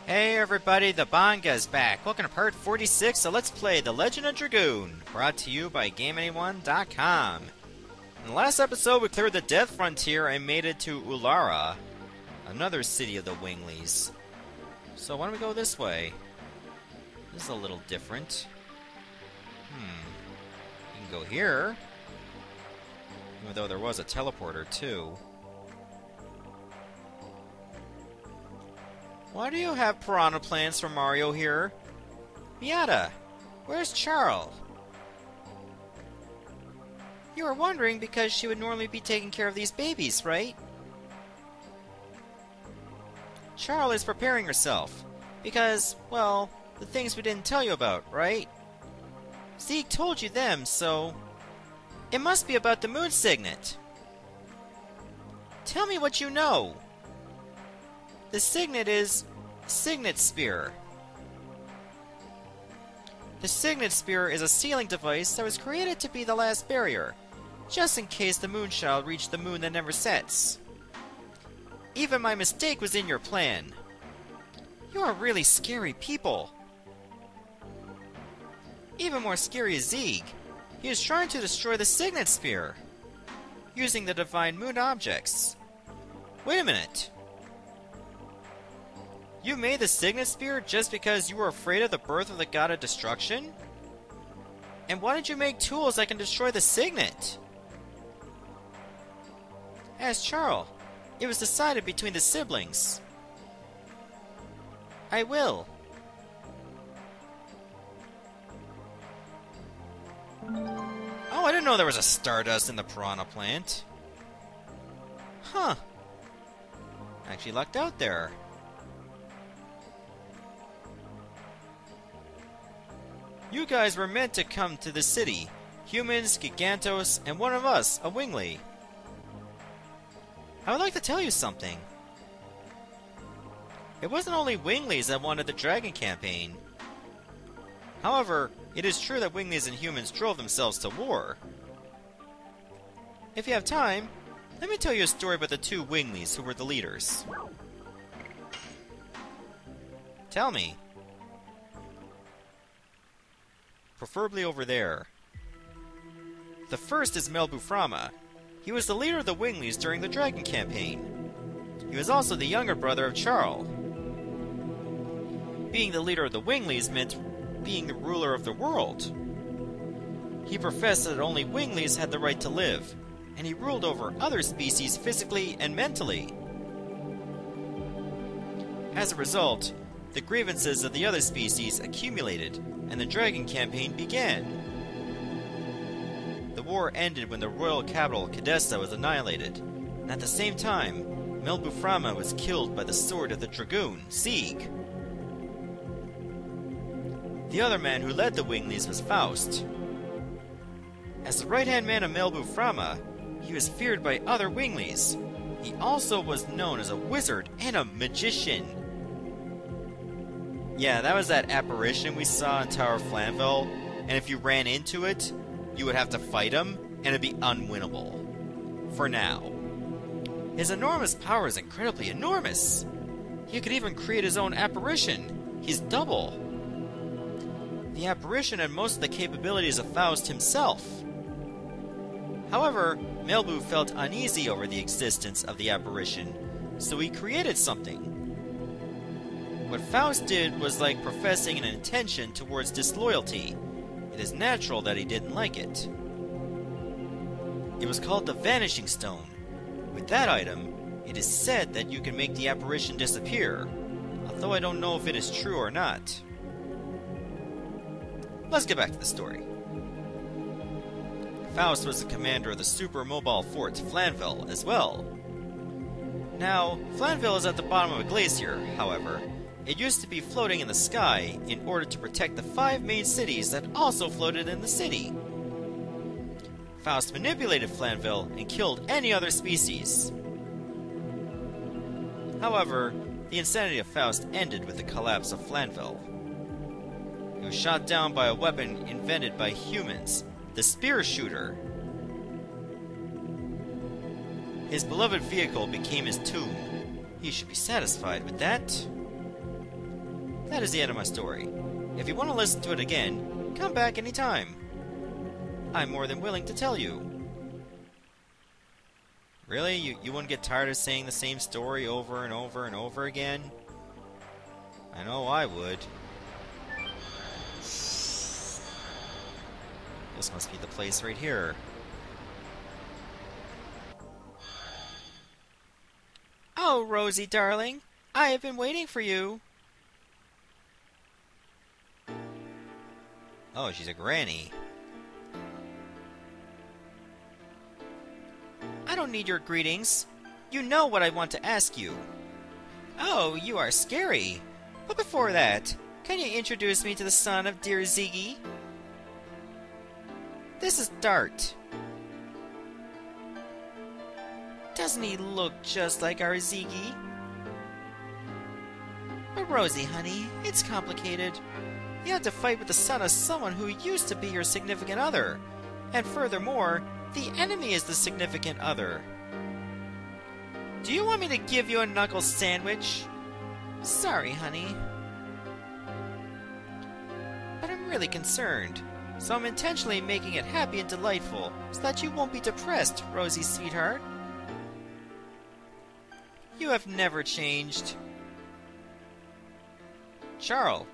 Hey everybody, the Banga's back. Welcome to part 46 of Let's Play The Legend of Dragoon, brought to you by GameAnyone.com. In the last episode, we cleared the Death Frontier and made it to Ulara, another city of the Winglies. So why don't we go this way? This is a little different. You can go here, even though there was a teleporter too. Why do you have piranha plants for Mario here? Miata, where's Charle? You were wondering because she would normally be taking care of these babies, right? Charle is preparing herself. Because, well, the things we didn't tell you about, right? Zeke told you them, so... It must be about the moon signet. Tell me what you know. The signet is Signet Sphere. The Signet Sphere is a sealing device that was created to be the last barrier, just in case the moonchild reached the moon that never sets. Even my mistake was in your plan. You are really scary people. Even more scary is Zeke. He is trying to destroy the Signet Sphere, using the divine moon objects. Wait a minute. You made the Signet Sphere just because you were afraid of the birth of the god of destruction? And why did you make tools that can destroy the Signet? Ask Charle. It was decided between the siblings. I will. Oh, I didn't know there was a Stardust in the piranha plant. Huh. Actually lucked out there. You guys were meant to come to the city. Humans, Gigantos, and one of us, a Wingly. I would like to tell you something. It wasn't only Winglies that wanted the Dragon campaign. However, it is true that Winglies and humans drove themselves to war. If you have time, let me tell you a story about the two Winglies who were the leaders. Tell me. Preferably over there. The first is Melbu Frahma. He was the leader of the Winglies during the Dragon campaign. He was also the younger brother of Charle. Being the leader of the Winglies meant being the ruler of the world. He professed that only Winglies had the right to live, and he ruled over other species physically and mentally. As a result, the grievances of the other species accumulated, and the Dragon campaign began. The war ended when the royal capital, Cadesta, was annihilated, and at the same time, Melbu Frahma was killed by the sword of the Dragoon, Zeke. The other man who led the Winglies was Faust. As the right-hand man of Melbu Frahma, he was feared by other Winglies. He also was known as a wizard and a magician. Yeah, that was that apparition we saw in Tower of Flanville, and if you ran into it, you would have to fight him, and it'd be unwinnable. For now. His enormous power is incredibly enormous. He could even create his own apparition, his double. The apparition had most of the capabilities of Faust himself. However, Melbu felt uneasy over the existence of the apparition, so he created something. What Faust did was like professing an intention towards disloyalty. It is natural that he didn't like it. It was called the Vanishing Stone. With that item, it is said that you can make the apparition disappear, although I don't know if it is true or not. Let's get back to the story. Faust was the commander of the super mobile fort Flanville as well. Now, Flanville is at the bottom of a glacier, however. It used to be floating in the sky in order to protect the 5 main cities that also floated in the city. Faust manipulated Flanville and killed any other species. However, the insanity of Faust ended with the collapse of Flanville. He was shot down by a weapon invented by humans, the spear shooter. His beloved vehicle became his tomb. He should be satisfied with that. That is the end of my story. If you want to listen to it again, come back anytime. I'm more than willing to tell you. Really? You wouldn't get tired of saying the same story over and over and over again? I know I would. This must be the place right here. Oh, Rosie, darling. I have been waiting for you. Oh, she's a granny. I don't need your greetings. You know what I want to ask you. Oh, you are scary. But before that, can you introduce me to the son of dear Ziggy? This is Dart. Doesn't he look just like our Ziggy? But Rosie, honey, it's complicated. You had to fight with the son of someone who used to be your significant other. And furthermore, the enemy is the significant other. Do you want me to give you a knuckle sandwich? Sorry, honey. But I'm really concerned, so I'm intentionally making it happy and delightful, so that you won't be depressed, Rosie, sweetheart. You have never changed. Charle,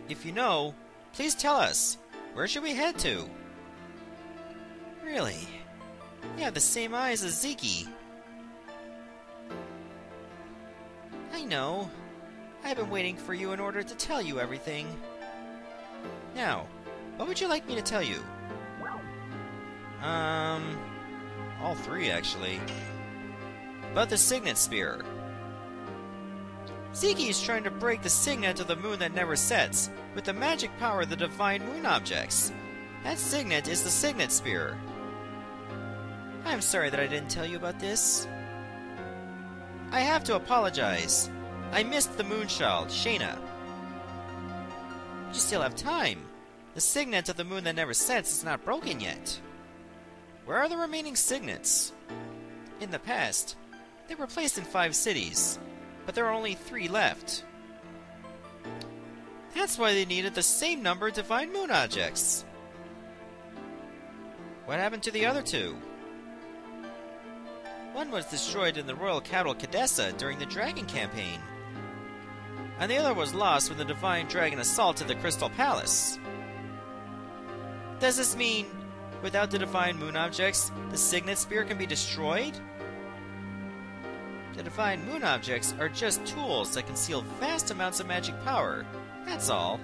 if you know, please tell us. Where should we head to? Really? You have the same eyes as Ziggy. I know. I've been waiting for you in order to tell you everything. Now, what would you like me to tell you? All three, actually. About the Signet Sphere. Ziggy is trying to break the signet of the moon that never sets, with the magic power of the divine moon objects. That signet is the Signet Sphere. I'm sorry that I didn't tell you about this. I have to apologize. I missed the moonchild, Shayna. You still have time. The signet of the moon that never sets is not broken yet. Where are the remaining signets? In the past, they were placed in 5 cities, but there are only 3 left. That's why they needed the same number of divine moon objects. What happened to the other 2? One was destroyed in the royal capital Cadessa during the Dragon campaign, and the other was lost when the divine dragon assaulted the Crystal Palace. Does this mean, without the divine moon objects, the Signet Sphere can be destroyed? The divine moon objects are just tools that conceal vast amounts of magic power, that's all.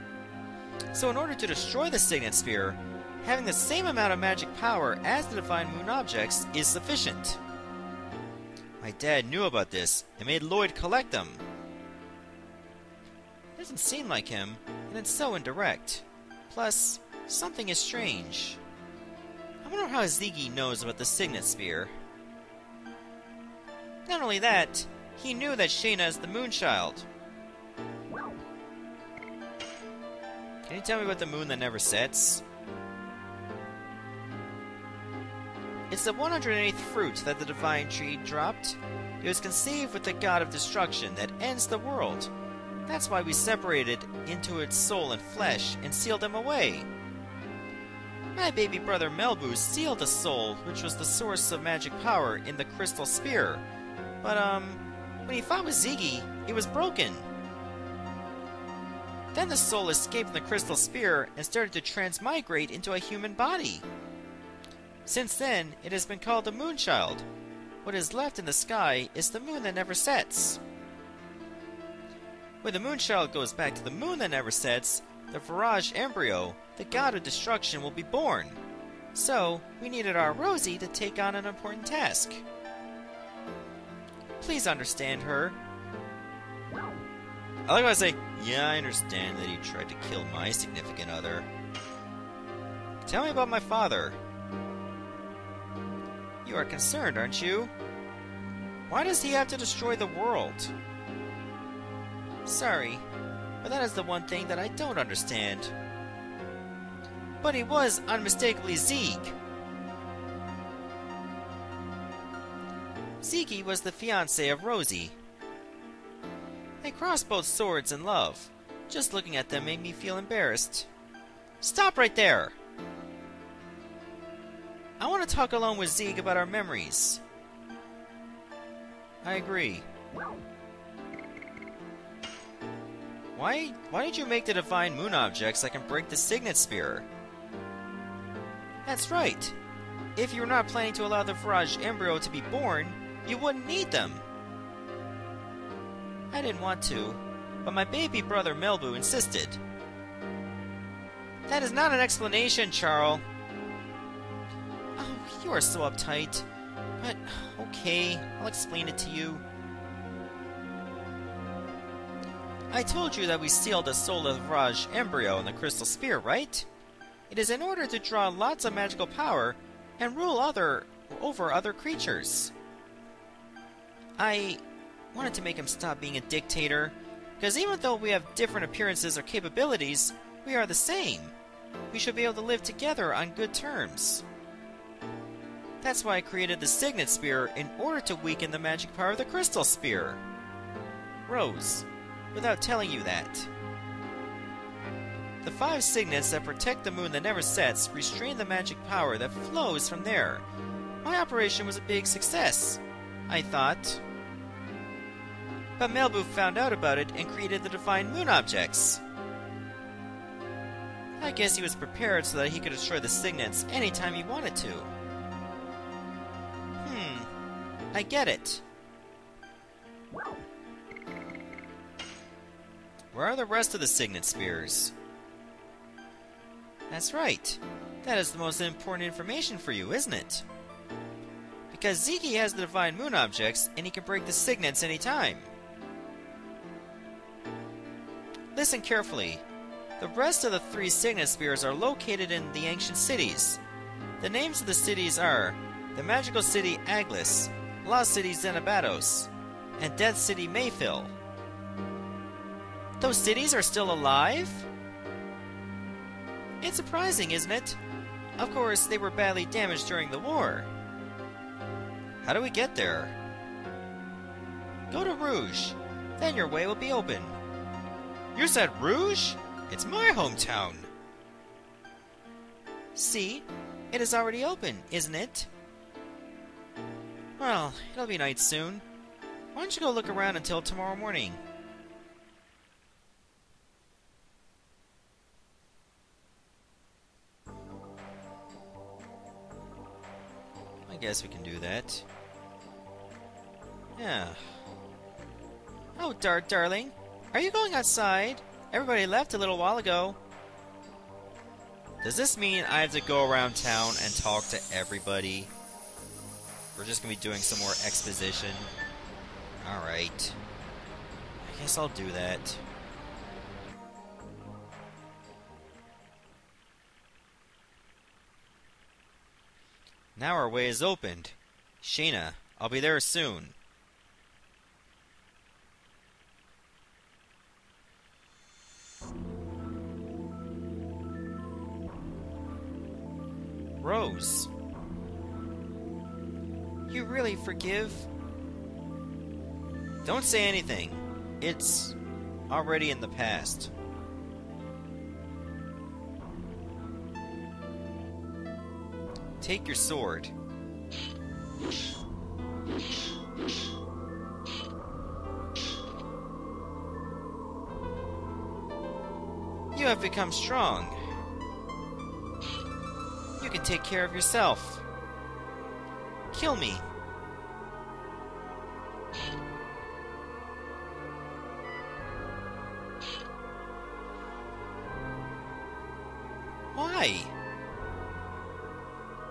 So in order to destroy the Signet Sphere, having the same amount of magic power as the divine moon objects is sufficient. My dad knew about this and made Lloyd collect them. It doesn't seem like him, and it's so indirect. Plus, something is strange. I wonder how Ziggy knows about the Signet Sphere. Not only that, he knew that Shayna is the Moonchild. Can you tell me about the moon that never sets? It's the 108th fruit that the divine tree dropped. It was conceived with the god of destruction that ends the world. That's why we separated into its soul and flesh and sealed them away. My baby brother Melbu sealed the soul, which was the source of magic power, in the crystal sphere. But, when he fought with Ziggy, it was broken. Then the soul escaped from the crystal sphere and started to transmigrate into a human body. Since then, it has been called the Moonchild. What is left in the sky is the moon that never sets. When the Moonchild goes back to the moon that never sets, the Rouge embryo, the god of destruction, will be born. So, we needed our Rosie to take on an important task. Please understand her. I like when I say, yeah, I understand that he tried to kill my significant other. Tell me about my father. You are concerned, aren't you? Why does he have to destroy the world? Sorry, but that is the one thing that I don't understand. But he was unmistakably Zeke. Ziggy was the fiancé of Rosie. They crossed both swords in love. Just looking at them made me feel embarrassed. Stop right there! I want to talk alone with Zeke about our memories. I agree. Why did you make the divine moon objects that can break the Signet Sphere? That's right. If you were not planning to allow the Rouge embryo to be born, you wouldn't need them. I didn't want to, but my baby brother Melbu insisted. That is not an explanation, Charle. Oh, you are so uptight. But, okay, I'll explain it to you. I told you that we sealed the soul of the Rouge embryo in the crystal sphere, right? It is in order to draw lots of magical power and rule over other creatures. I wanted to make him stop being a dictator, because even though we have different appearances or capabilities, we are the same. We should be able to live together on good terms. That's why I created the Signet Sphere in order to weaken the magic power of the crystal sphere. Rose, without telling you that. The 5 signets that protect the moon that never sets restrain the magic power that flows from there. My operation was a big success, I thought. But Melbu found out about it and created the divine moon objects. I guess he was prepared so that he could destroy the signets anytime he wanted to. I get it. Where are the rest of the Signet Spheres? That's right. That is the most important information for you, isn't it? Because Zeke has the divine moon objects, and he can break the signets anytime. Listen carefully. The rest of the 3 Signet Spheres are located in the ancient cities. The names of the cities are the Magical City Aglis, Lost City Zenabados, and Death City Mayfill. Those cities are still alive? It's surprising, isn't it? Of course, they were badly damaged during the war. How do we get there? Go to Rouge. Then your way will be open. You said Rouge? It's my hometown. See? It is already open, isn't it? Well, it'll be night soon. Why don't you go look around until tomorrow morning? I guess we can do that. Yeah. Oh, darling. Are you going outside? Everybody left a little while ago. Does this mean I have to go around town and talk to everybody? We're just gonna be doing some more exposition. Alright. I guess I'll do that. Now our way is opened. Shayna, I'll be there soon. Rose. You really forgive? Don't say anything. It's already in the past. Take your sword. You have become strong. You can take care of yourself. Kill me. Why?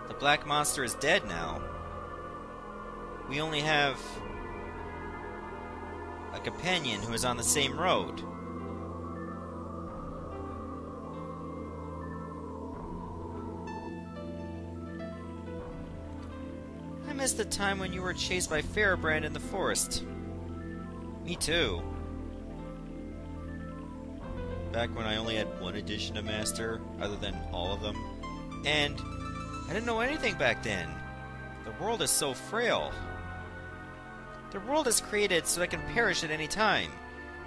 The black monster is dead now. We only have a companion who is on the same road. I miss the time when you were chased by Fairbrand in the forest. Me too. Back when I only had one edition of Master, other than all of them. And I didn't know anything back then. The world is so frail. The world is created so that it can perish at any time.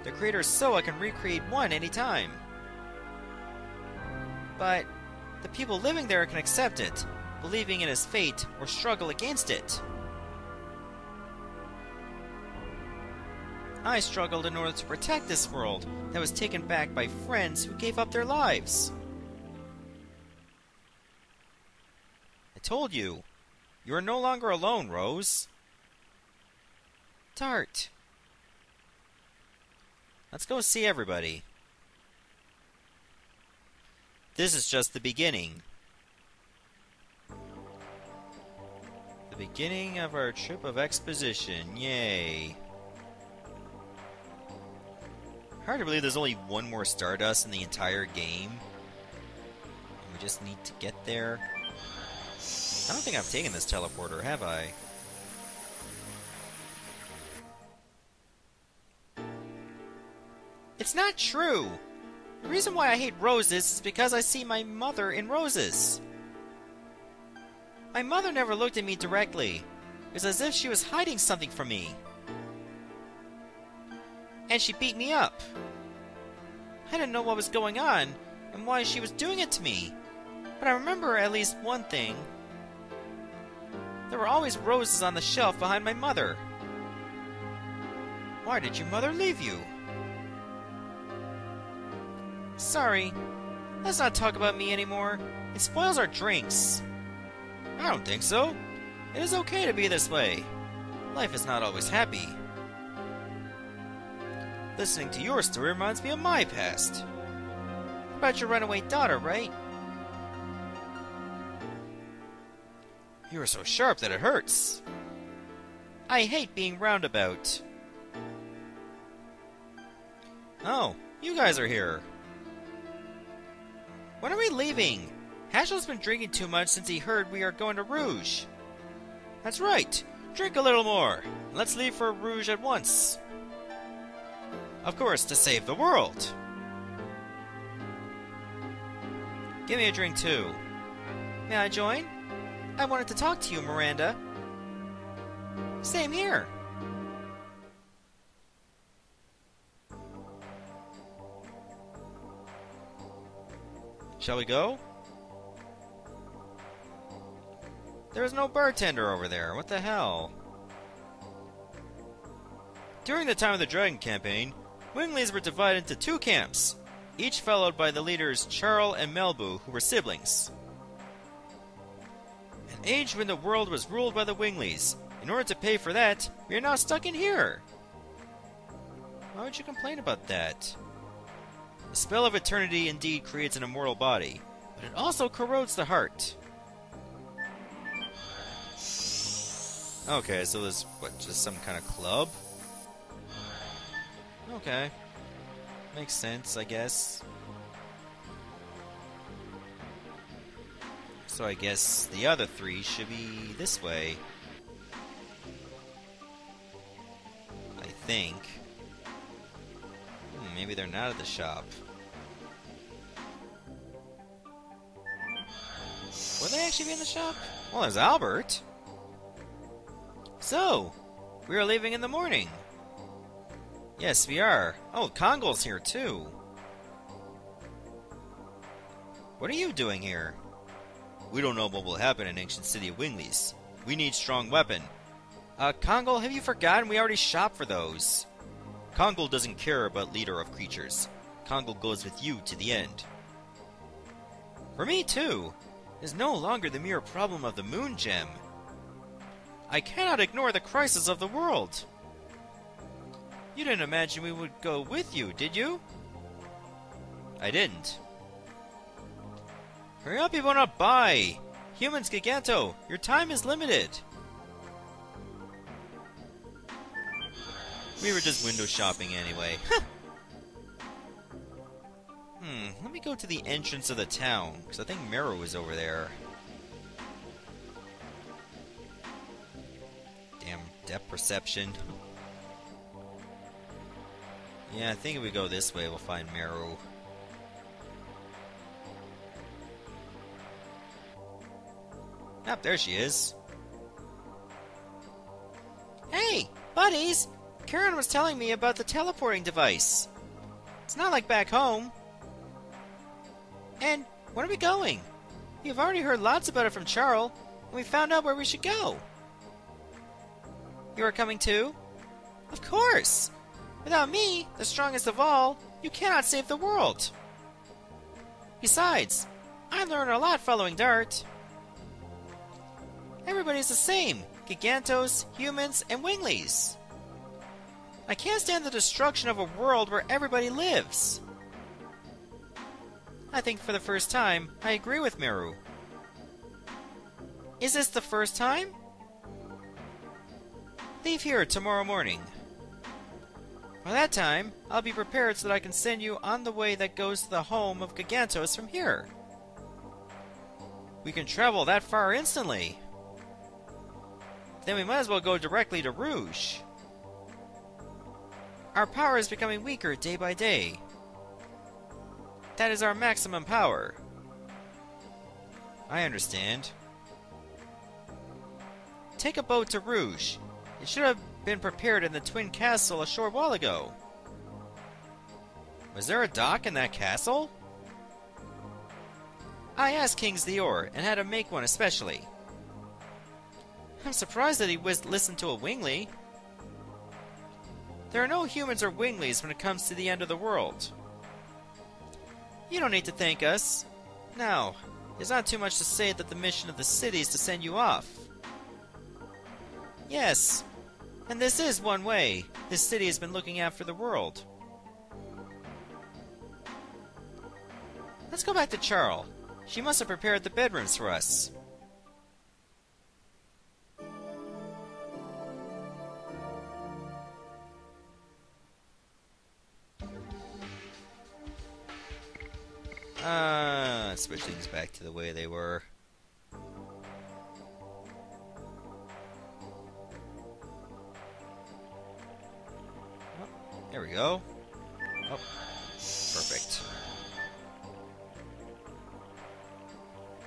The creator's Soa can recreate one anytime. But the people living there can accept it, believing in his fate, or struggle against it. I struggled in order to protect this world that was taken back by friends who gave up their lives. I told you, you are no longer alone, Rose. Dart. Let's go see everybody. This is just the beginning. The beginning of our trip of exposition. Yay. Hard to believe there's only one more Stardust in the entire game. And we just need to get there. I don't think I've taken this teleporter, have I? It's not true! The reason why I hate roses is because I see my mother in roses. My mother never looked at me directly. It was as if she was hiding something from me. And she beat me up. I didn't know what was going on and why she was doing it to me. But I remember at least one thing. There were always roses on the shelf behind my mother. Why did your mother leave you? Sorry. Let's not talk about me anymore. It spoils our drinks. I don't think so. It is okay to be this way. Life is not always happy. Listening to your story reminds me of my past. About your runaway daughter, right? You are so sharp that it hurts. I hate being roundabout. Oh, you guys are here. When are we leaving? Hashel's been drinking too much since he heard we are going to Rouge. That's right. Drink a little more. Let's leave for Rouge at once. Of course, to save the world. Give me a drink too. May I join? I wanted to talk to you, Miranda. Same here. Shall we go? There's no bartender over there. What the hell? During the time of the Dragon campaign, Winglies were divided into two camps, each followed by the leaders Charle and Melbu, who were siblings. An age when the world was ruled by the Winglies. In order to pay for that, we are now stuck in here. Why would you complain about that? The spell of eternity indeed creates an immortal body, but it also corrodes the heart. Okay, so there's, what, just some kind of club? Okay. Makes sense, I guess. So I guess the other three should be this way. I think. Maybe they're not at the shop. Will they actually be in the shop? Well, there's Albert. So, we are leaving in the morning. Yes, we are. Oh, Kongol's here too. What are you doing here? We don't know what will happen in ancient city of Winglies. We need strong weapon. Kongol, have you forgotten we already shopped for those? Kongol doesn't care about leader of creatures. Kongol goes with you to the end. For me too. It is no longer the mere problem of the moon gem. I cannot ignore the crisis of the world. You didn't imagine we would go with you, did you? I didn't. Hurry up, you will not buy! Humans Giganto, your time is limited! We were just window shopping anyway. Let me go to the entrance of the town, because I think Meru is over there. Damn depth perception. Yeah, I think if we go this way, we'll find Meru. Ah, there she is. Hey, buddies! Karen was telling me about the teleporting device. It's not like back home. And where are we going? We've already heard lots about it from Charle, and we found out where we should go. You are coming too? Of course! Without me, the strongest of all, you cannot save the world. Besides, I learned a lot following Dart. Everybody's the same. Gigantos, humans, and winglies. I can't stand the destruction of a world where everybody lives. I think for the first time, I agree with Meru. Is this the first time? Leave here tomorrow morning. By that time, I'll be prepared so that I can send you on the way that goes to the home of Gigantos from here. We can travel that far instantly. Then we might as well go directly to Rouge. Our power is becoming weaker day by day. That is our maximum power. I understand. Take a boat to Rouge. It should have been prepared in the Twin Castle a short while ago. Was there a dock in that castle? I asked King Zior and had him make one especially. I'm surprised that he listened to a wingly. There are no humans or winglies when it comes to the end of the world. You don't need to thank us. Now, there's not too much to say that the mission of the city is to send you off. Yes, and this is one way. This city has been looking after the world. Let's go back to Charle. She must have prepared the bedrooms for us. Let's switch things back to the way they were. Oh, there we go. Oh, perfect.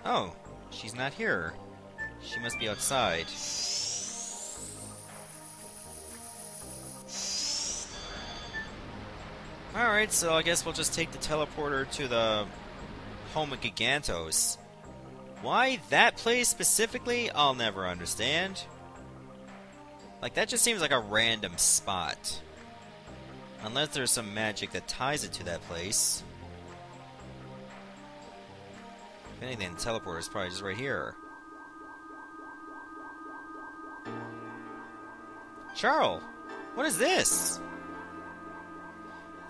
Oh, she's not here. She must be outside. Alright, so I guess we'll just take the teleporter to the home of Gigantos. Why that place specifically, I'll never understand. Like, that just seems like a random spot. Unless there's some magic that ties it to that place. If anything, the teleporter is probably just right here. Charle, what is this?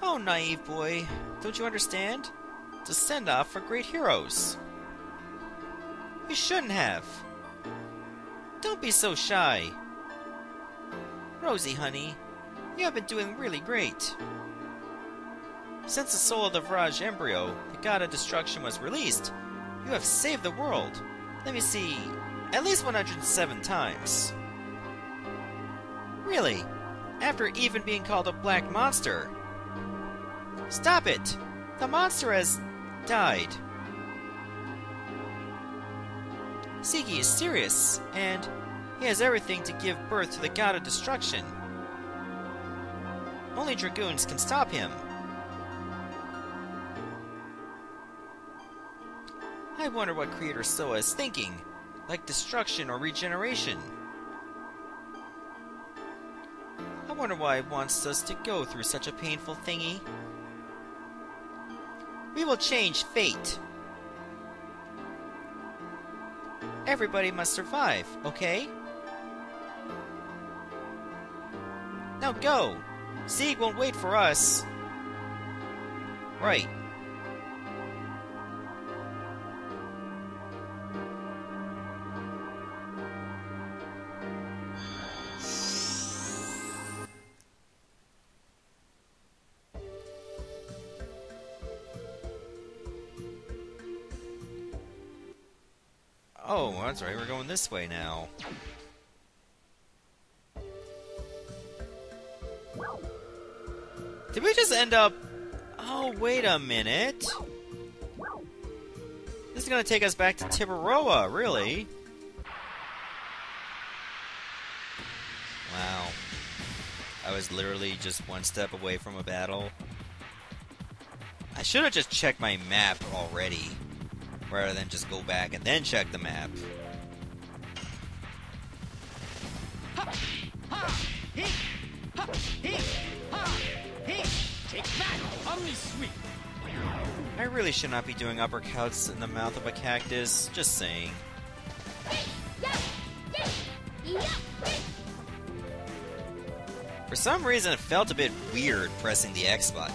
Oh, naive boy. Don't you understand? It's a send-off for great heroes. You shouldn't have. Don't be so shy. Rosie, honey, you have been doing really great. Since the soul of the Rouge embryo, the god of destruction, was released, you have saved the world. Let me see, at least 107 times. Really? After even being called a black monster? Stop it! The monster has died. Sigi is serious, and he has everything to give birth to the god of destruction. Only Dragoons can stop him. I wonder what Creator Soa is thinking, like destruction or regeneration. I wonder why he wants us to go through such a painful thingy. We will change fate. Everybody must survive, okay? Now go! Sieg won't wait for us. Right. Oh, that's right, we're going this way now. Did we just end up... Oh, wait a minute. This is gonna take us back to Tibaroa, really? Wow. I was literally just one step away from a battle. I should have just checked my map already, rather than just go back and then check the map. I really should not be doing uppercuts in the mouth of a cactus, just saying. For some reason it felt a bit weird pressing the X button.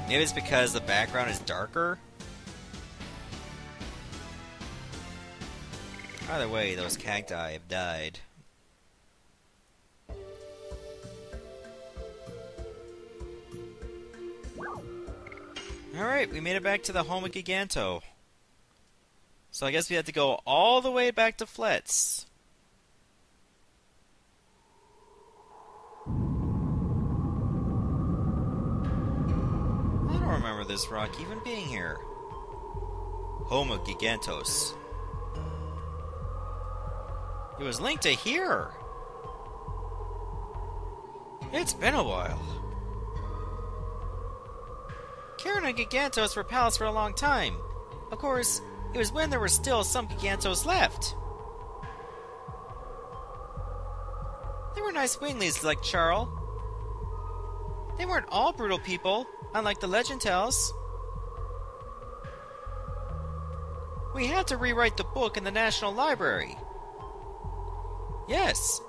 Maybe it's because the background is darker? Either way, those cacti have died. Alright, we made it back to the home of Giganto. So I guess we have to go all the way back to Fletz. I don't remember this rock even being here. Home of Gigantos. It was linked to here. It's been a while. Karen and Gigantos were pals for a long time. Of course, it was when there were still some Gigantos left. They were nice winglings like Charle. They weren't all brutal people, unlike the legend tells. We had to rewrite the book in the National Library. Yes,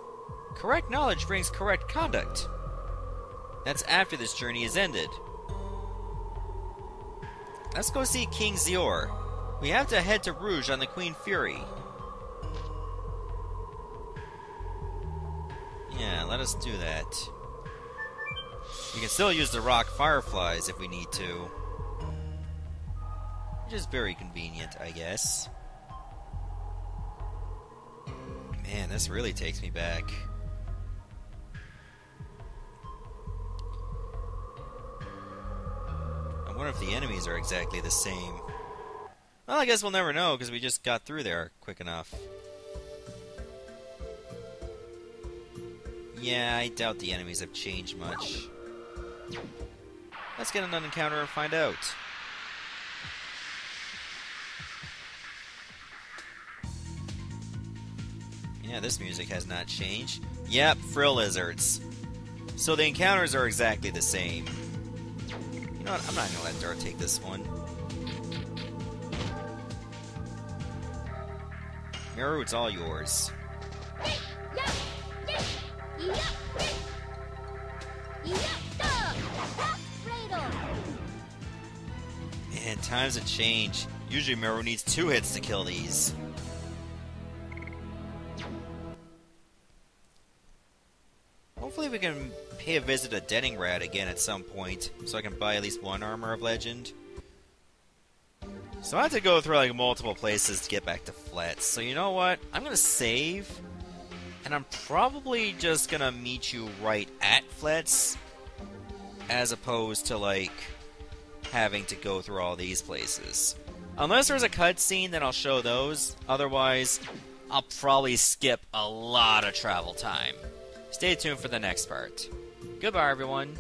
correct knowledge brings correct conduct. That's after this journey is ended. Let's go see King Zior. We have to head to Rouge on the Queen Fury. Yeah, let us do that. We can still use the rock fireflies if we need to. Which is very convenient, I guess. Man, this really takes me back. I wonder if the enemies are exactly the same. Well, I guess we'll never know, because we just got through there quick enough. Yeah, I doubt the enemies have changed much. Let's get an encounter and find out. Yeah, this music has not changed. Yep, frill lizards. So the encounters are exactly the same. You know what? I'm not gonna let Dart take this one. Meru, it's all yours. Man, times have changed. Usually Meru needs 2 hits to kill these. Hopefully we can pay a visit to Denningrad again at some point, so I can buy at least 1 Armor of Legend. So I have to go through like multiple places to get back to Fletz. So you know what? I'm gonna save, and I'm probably just gonna meet you right at Fletz, as opposed to like having to go through all these places. Unless there's a cutscene, then I'll show those. Otherwise, I'll probably skip a lot of travel time. Stay tuned for the next part. Goodbye, everyone.